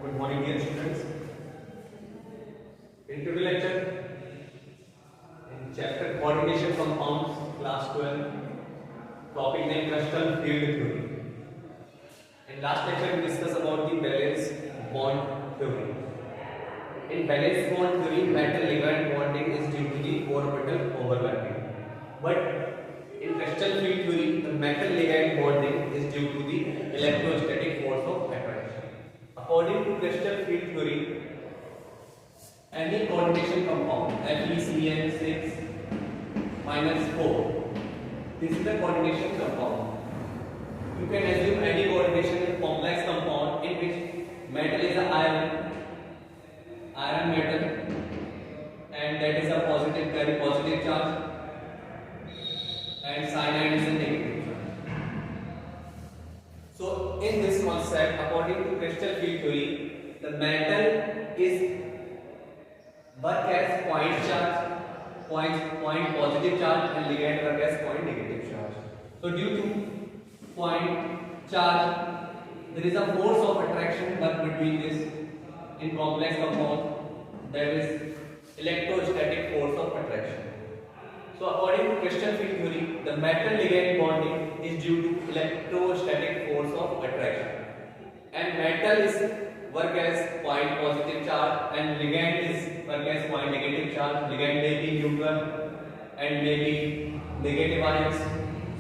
Good morning, dear students. In today's lecture, in chapter coordination compounds, class 12, topic name crystal field theory. In last lecture, we discussed about the valence bond theory. In valence bond theory, metal ligand bonding is due to the orbital overlapping. But in crystal field theory, the metal ligand bonding is due to the electrostatic force of attraction. According to crystal field theory, any coordination compound FeCN6 -4, this is the coordination compound. You can assume any coordination in complex compound in which metal is an iron metal, and that is a positive, carry positive charge, and cyanide is a negative charge. So in this concept, according to crystal field theory, the metal is work as point charge, point positive charge, and ligand work as point negative charge. So due to point charge, there is a force of attraction work between this in complex compound, that is electrostatic force of attraction. So according to crystal field theory, the metal ligand bonding is due to electrostatic force of attraction, and metal is work as point positive charge and ligand is work as point negative charge. Ligand may be neutral and may be negative ions.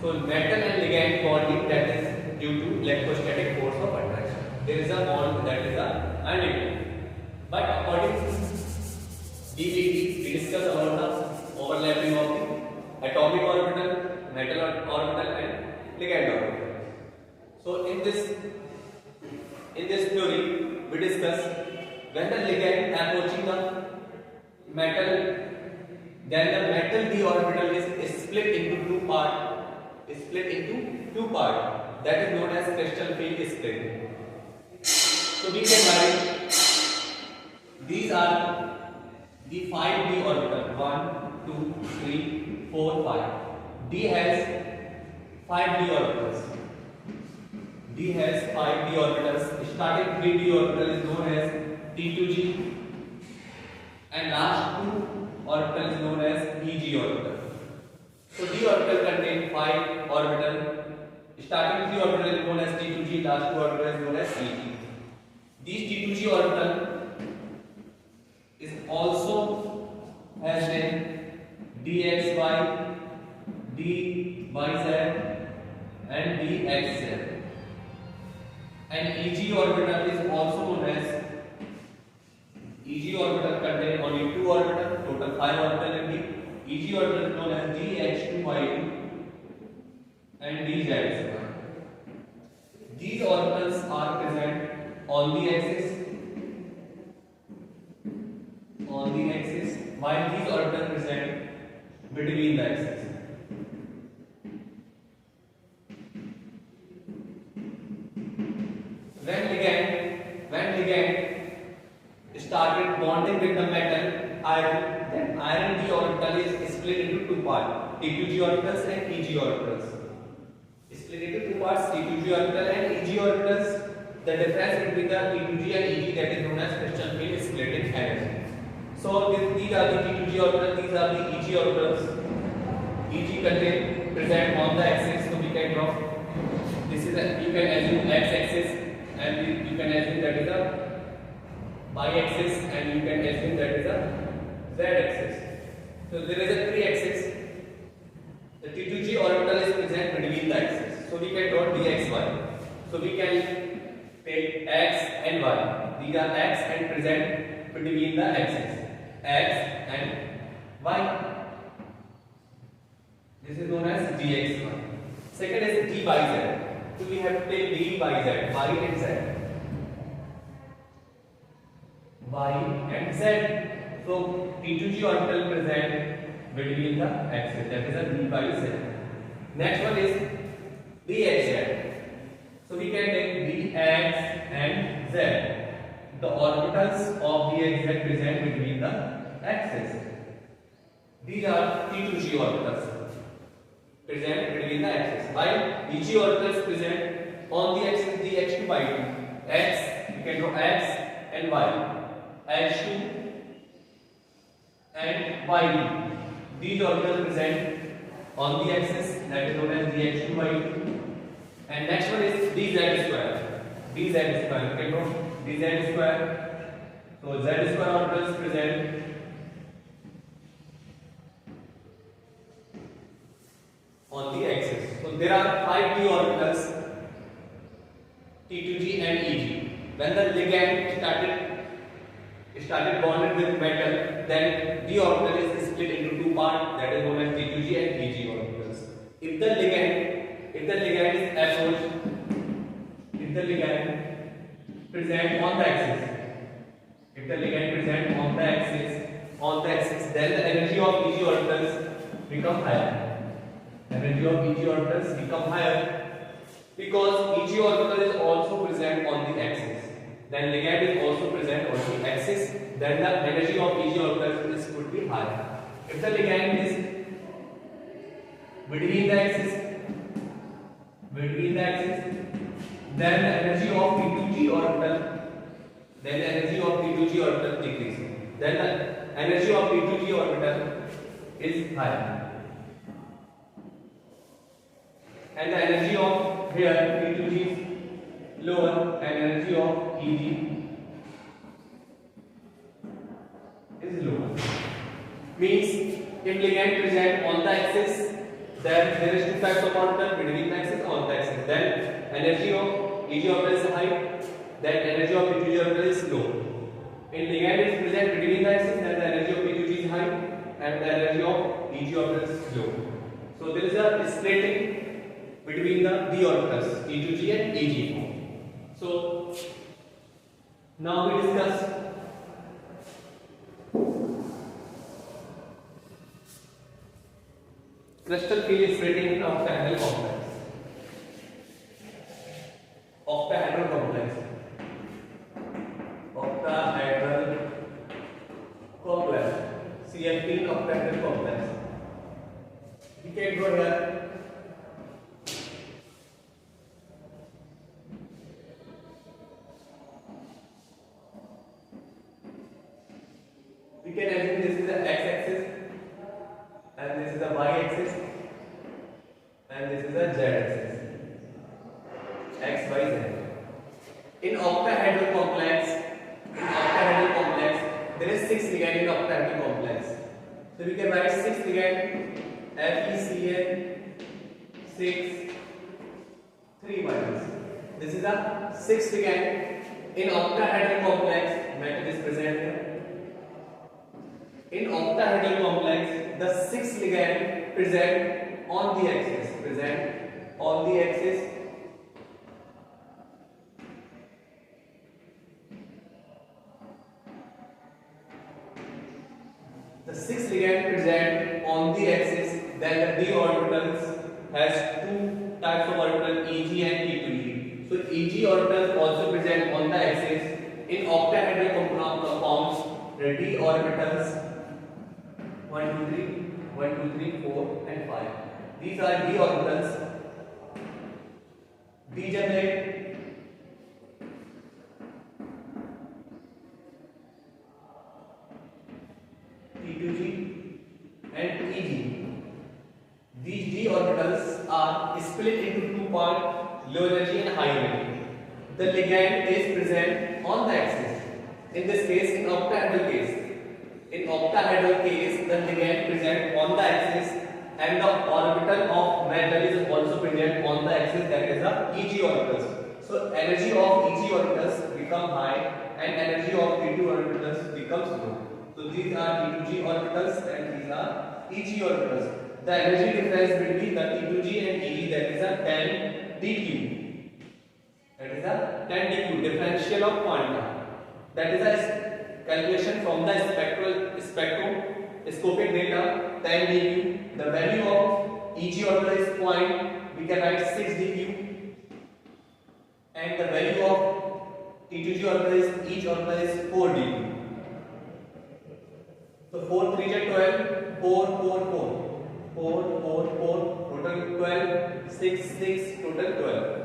So metal and ligand bonding, that is due to electrostatic force of attraction. There is a bond that is a ionic. But according to DBT, we discuss about the overlapping of the atomic orbital, metal orbital, and ligand orbital. So in this theory, we discuss when the ligand approaching the metal, then the metal d orbital is split into two parts. That is known as crystal field split. So we can write these are the 5d orbital. 1, 2, 3, 4, 5. D has 5d orbitals. D has 5d orbitals. Starting 3d orbital is known as T2g, and last 2 orbital is known as Eg orbital. So d orbital contain 5 orbital. Starting 3 orbital is known as T2g, last 2 orbital is known as Eg. These T2g orbital is also has name dxy, dyz, and dxz. And Eg orbital is also known as Eg orbital contain only 2 orbital, total 5 orbital in D. Eg orbital is known as dh2y2 and dz. These orbitals are present on the axis, while these orbitals present between the axis. When ligand started bonding with the metal iron, then iron d orbital is split into two parts, T2g orbitals and Eg orbitals. Split into two parts, T2g orbital and Eg orbitals. The difference between the T2g and Eg, that is known as crystal field splitting energy. So these are the T2g orbitals, these are the Eg orbitals. Eg contain present on the axis, so we can draw. This is you can assume x-axis, and you can assume that is a y-axis, and you can assume that is a z-axis. So there is a 3-axis. The T2g orbital is present between the axis, so we can draw dxy. So we can take x and y. These are x and present between the axis, x and y. This is known as dxy. Second is d by z. So we have to take d by z, y and z. Y and z. So T2g orbital present between the axis, that is a d by z. Next one is dxz. So we can take dx and z. The orbitals of dxz present between the axis. These are T2g orbitals present between the axis, while Eg orbitals present on the axis dx2 by 2. X, you can draw x and y. H2 and YD. These orbitals present on the axis, that is known as dH2 y2. And next one is dz square. Dz square. Okay, bro. Dz square. So z square orbitals present on the axis. So there are 5 d orbitals, T2g and Eg. When the ligand started bonded with metal, then d orbital is split into two parts, that is known as T2g and Eg orbitals. If the ligand is approached, if the ligand present on the axis, then the energy of Eg orbitals become higher. Energy of Eg orbitals become higher because Eg orbital is also present on the axis. Then ligand is also present on the axis. Then the energy of Eg orbitals could be higher. If the ligand is between the axis, then the energy of T2g orbital decreases. Then the energy of T2g orbital is higher. And the energy of here T2g is lower and energy of Eg is lower. Means if ligand present on the axis, then there is two types of orbital, between the axis, on the axis. Then energy of Eg orbital is high, then energy of T2g orbital is low. If ligand is present between the axis, then the energy of T2g is high and the energy of Eg orbital is low. So there is a splitting between the d orbitals, T2g and Eg. So now we discuss crystal field splitting in octahedral complex. Octahedral complex. CFT octahedral complex. We can go here. We can assume this is the x-axis and this is the y-axis and this is the z-axis. X, Y, Z. In octahedral complex, there is 6 ligand in octahedral complex. So we can write 6 ligand FeCl 6 3 minus. This is a 6 ligand in octahedral complex. Metal is present here. In octahedral complex, the 6 ligand present on the axis. The 6 ligand present on the axis. Then the d orbitals has two types of orbital, Eg and T2g. So Eg orbitals also present on the axis. In octahedral compounds, the d orbitals 1, 2, 3, 4 and 5. These are d orbitals. D generate T2g and Eg. These d orbitals are split into two parts, low energy and high energy. The ligand is present on the axis. In this case, in octahedral case, the ligand present on the axis and the orbital of metal is also present on the axis, that is the Eg orbitals. So energy of Eg orbitals become high and energy of T2 orbitals becomes low. So these are T2g orbitals and these are Eg orbitals. The energy difference between the T2g and Eg, that is a 10 dq. That is a 10 dq, differential of quanta. That is a calculation from the spectroscopic data, 10 dq. The value of Eg orbital is point, we can write 6 dq. And the value of T2g orbital is, each orbital is 4 dq. So 4 3 is 12, 4 total 12, 6 total 12.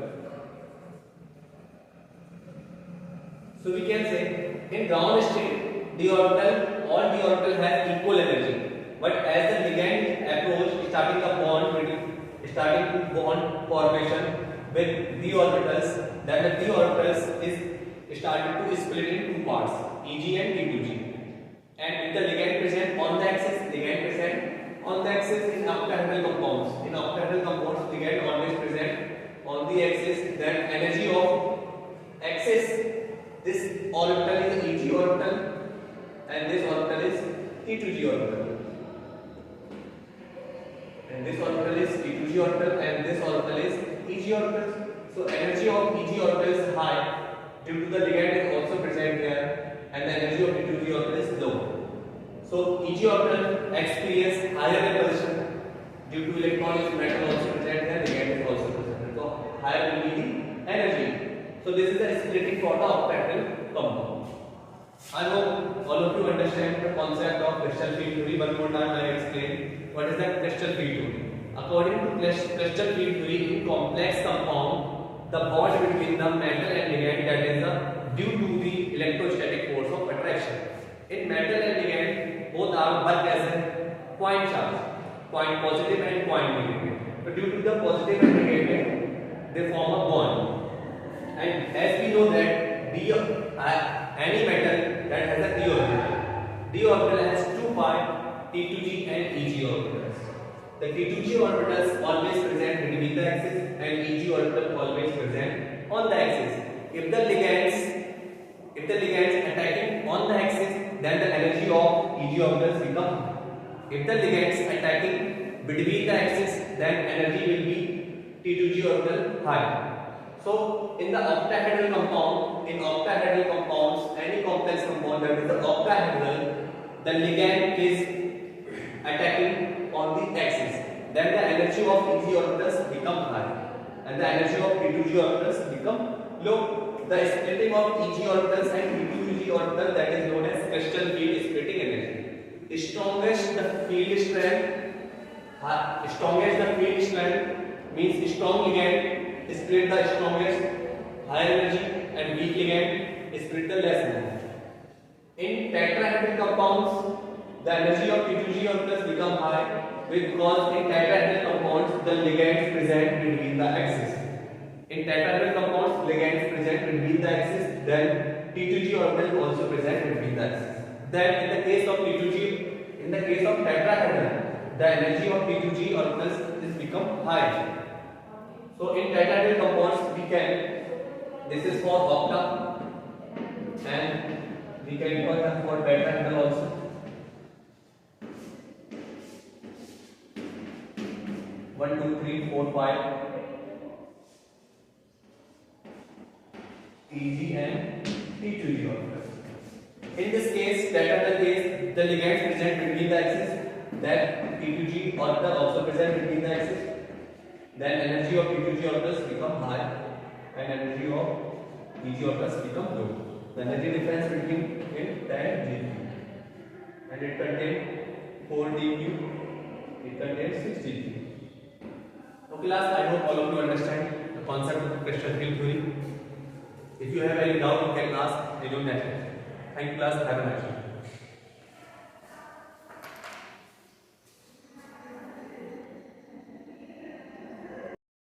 So we can say In ground state, d orbital, all d orbital has equal energy. But as the ligand approach, starting bond formation with d orbitals, then the d orbitals is started to split in two parts, Eg and T2G. And if the ligand present on the axis, in octahedral compounds. In octahedral compounds, ligand always present on the axis. Then energy of axis, this orbital is Eg orbital, and this orbital is T2G orbital. And this orbital is T2G orbital, and this orbital is Eg orbital. So energy of Eg orbital is high due to the ligand is also present here, and the energy of T2G orbital is low. So Eg orbital experience higher repulsion due to electron is metal also present here, ligand is also present. So higher will be the energy. So this is the splitting for the octahedral compound. I hope all of you understand the concept of crystal field theory. One more time I explain what is the crystal field theory. According to crystal field theory, in complex compound, the bond between the metal and ligand, that is due to the electrostatic force of attraction. In metal and ligand, both are work as a point charge, point positive and point negative. So due to the positive and negative, they form a bond. And as we know that any metal that has a d orbital has 2 pi T2G and Eg orbitals. The T2G orbitals always present between the axis and Eg orbital always present on the axis. If the ligands attacking on the axis, then the energy of Eg orbitals become high. If the ligands attacking between the axis, then energy will be T2G orbital high. So in the octahedral compound, any complex compound that is the octahedral, the ligand is attacking on the axis. Then the energy of Eg orbitals become high, and the energy of T2G orbitals become low. The splitting of Eg orbitals and T2G orbital, that is known as crystal field splitting energy. Strongest the field strength means strong ligand split the strongest, higher energy, and weak ligand split the less energy. In tetrahedral compounds, the energy of T2G orbitals become high because in tetrahedral compounds the ligands present between the axis. In tetrahedral compounds, ligands present between the axis, then T2G orbital also present between the axis. Then in the case of tetrahedral, the energy of T2G orbitals is become high. So in tetrahedral compounds, this is for octa, and we can call them for tetrahedral also. One, two, three, four, five. Eg and T2G orbitals. In this case, tetrahedral case, the ligands present between the axis, that T2G orbital also present between the axis. Then energy of T2G orbitals become high, and energy of Eg orbitals become low. The energy difference between it and Gq, and it contains 4 dQ. It contains 6 dQ. Okay, class. I hope all of you understand the concept of crystal field theory. If you have any doubt, you can ask. I don't know. Thank you, class. Have a nice day.